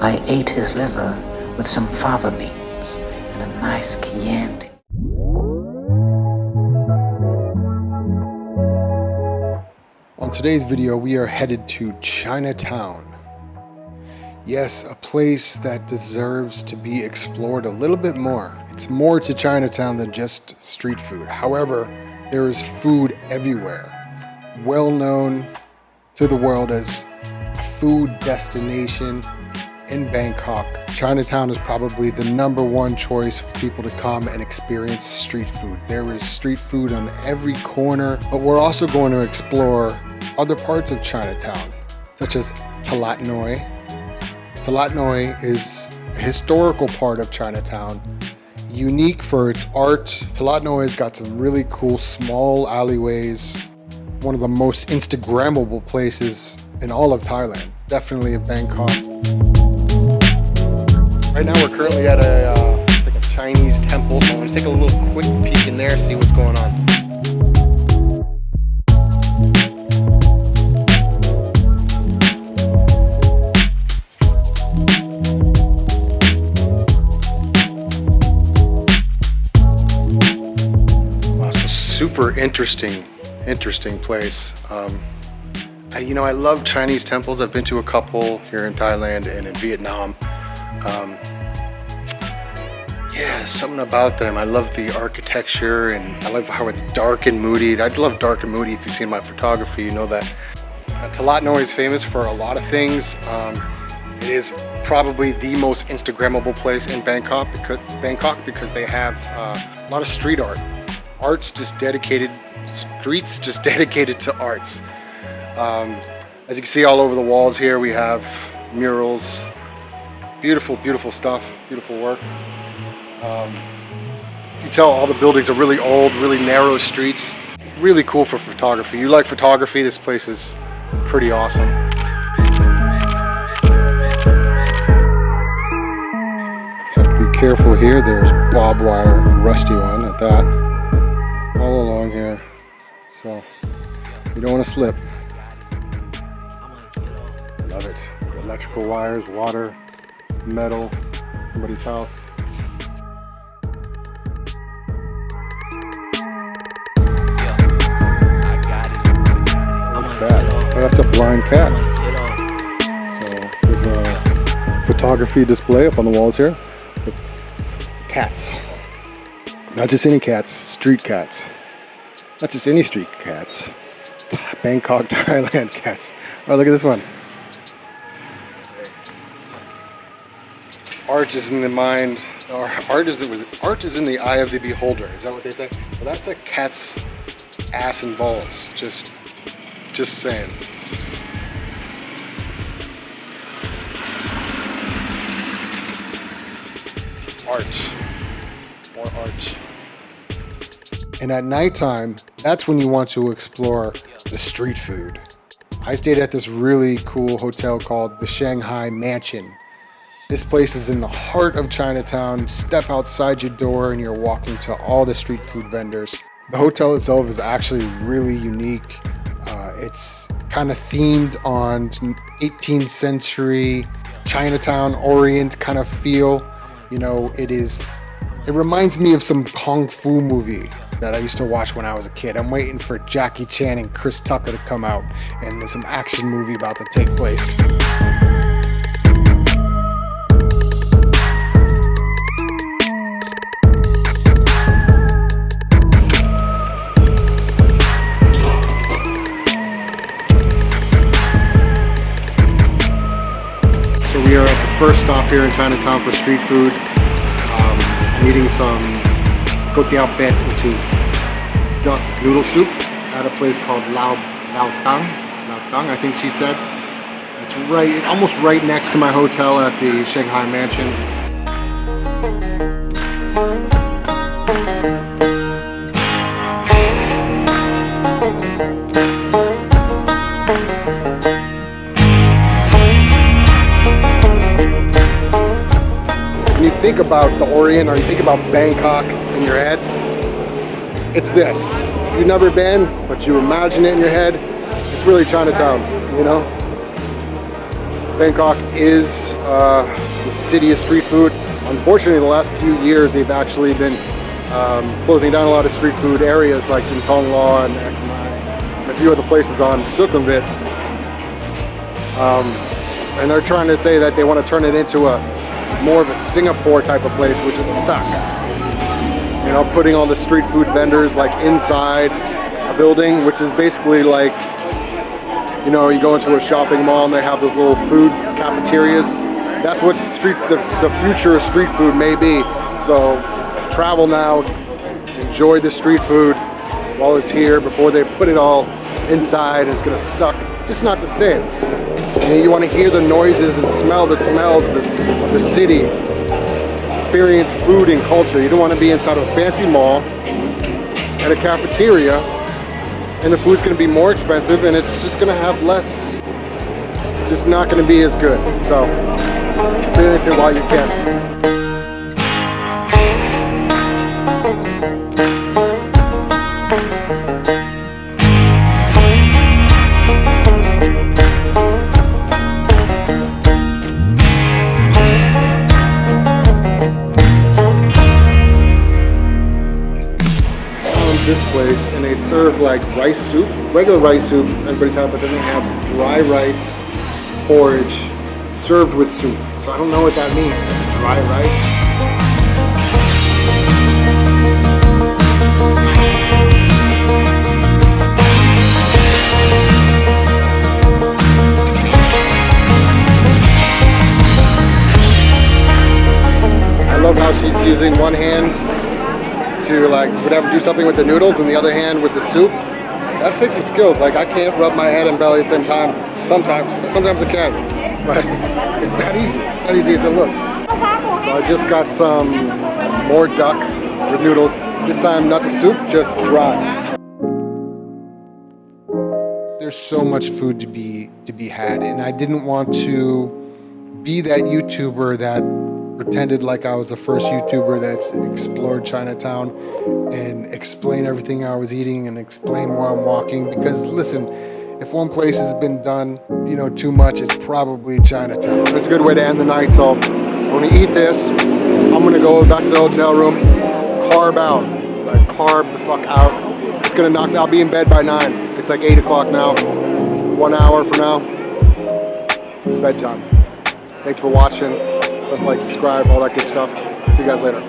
I ate his liver with some fava beans and a nice Chianti. On today's video, we are headed to Chinatown. Yes, a place that deserves to be explored a little bit more. It's more to Chinatown than just street food. However, there is food everywhere. Well known to the world as a food destination in Bangkok. Chinatown is probably the #1 choice for people to come and experience street food. There is street food on every corner, but we're also going to explore other parts of Chinatown, such as Talat Noi. Talat Noi is a historical part of Chinatown, unique for its art. Talat Noi has got some really cool small alleyways, one of the most Instagrammable places in all of Thailand, definitely in Bangkok. Right now we're currently at like a Chinese temple, so I'm going to take a little quick peek in there, see what's going on. Super interesting place. I love Chinese temples. I've been to a couple here in Thailand and in Vietnam. Yeah, something about them. I love the architecture and I love how it's dark and moody. I love dark and moody. If you've seen my photography, you know that. Talat Noi is famous for a lot of things. It is probably the most Instagrammable place in Bangkok because they have a lot of street art. Streets just dedicated to arts. As you can see all over the walls here, we have murals. Beautiful stuff, beautiful work. You can tell all the buildings are really old, really narrow streets. Really cool for photography. You like photography, this place is pretty awesome. Have to be careful here. There's barbed wire, rusty one at that. All along here, so you don't want to slip. Love it. Electrical wires, water, metal, somebody's house. What's that? Oh, that's a blind cat. So there's a photography display up on the walls here with cats. Not just any cats, street cats. Not just any street cats. Bangkok, Thailand cats. Oh, look at this one. Art is in the mind, or art is in the eye of the beholder. Is that what they say? Well, that's a cat's ass and balls. Just saying. Art. More art. And at nighttime, that's when you want to explore the street food. I stayed at this really cool hotel called the Shanghai Mansion. This place is in the heart of Chinatown. Step outside your door and you're walking to all the street food vendors. The hotel itself is actually really unique. It's kind of themed on 18th century Chinatown Orient kind of feel. You know, it reminds me of some Kung Fu movie that I used to watch when I was a kid. I'm waiting for Jackie Chan and Chris Tucker to come out, and there's some action movie about to take place. So we are at the first stop here in Chinatown for street food. I'm eating some kotiao bet, which is duck noodle soup at a place called Lao Tang, I think she said. It's almost right next to my hotel at the Shanghai Mansion. When you think about the Orient or you think about Bangkok in your head, it's this. If you've never been, but you imagine it in your head, it's really Chinatown, you know? Bangkok is the city of street food. Unfortunately, the last few years they've actually been closing down a lot of street food areas like in Thong Lo and a few other places on Sukhumvit. And they're trying to say that they want to turn it into more of a Singapore type of place, which would suck. You know, putting all the street food vendors like inside a building, which is basically like, you know, you go into a shopping mall and they have those little food cafeterias. That's what the future of street food may be. So travel now, enjoy the street food while it's here before they put it all inside. It's gonna suck, just not the same. You want to hear the noises and smell the smells of the city. Experience food and culture. You don't want to be inside of a fancy mall at a cafeteria and the food's going to be more expensive and it's just going to have less, just not going to be as good. So experience it while you can. This place, and they serve like rice soup, regular rice soup, everybody's happy, but then they have dry rice porridge served with soup. So I don't know what that means. Dry rice. I love how she's using one hand to like whatever, do something with the noodles and the other hand with the soup. That takes some skills. Like I can't rub my head and belly at the same time. Sometimes I can, but it's not easy. It's not easy as it looks. So I just got some more duck with noodles. This time not the soup, just dry. There's so much food to be had, and I didn't want to be that YouTuber that pretended like I was the first YouTuber that's explored Chinatown and explain everything I was eating and explain where I'm walking. Because listen, if one place has been done, you know, too much, it's probably Chinatown. It's a good way to end the night. So when we eat this, I'm gonna go back to the hotel room, carb out, like carb the fuck out. It's gonna knock me. I'll be in bed by 9. It's like 8 o'clock now. 1 hour from now, it's bedtime. Thanks for watching. Press like, subscribe, all that good stuff. See you guys later.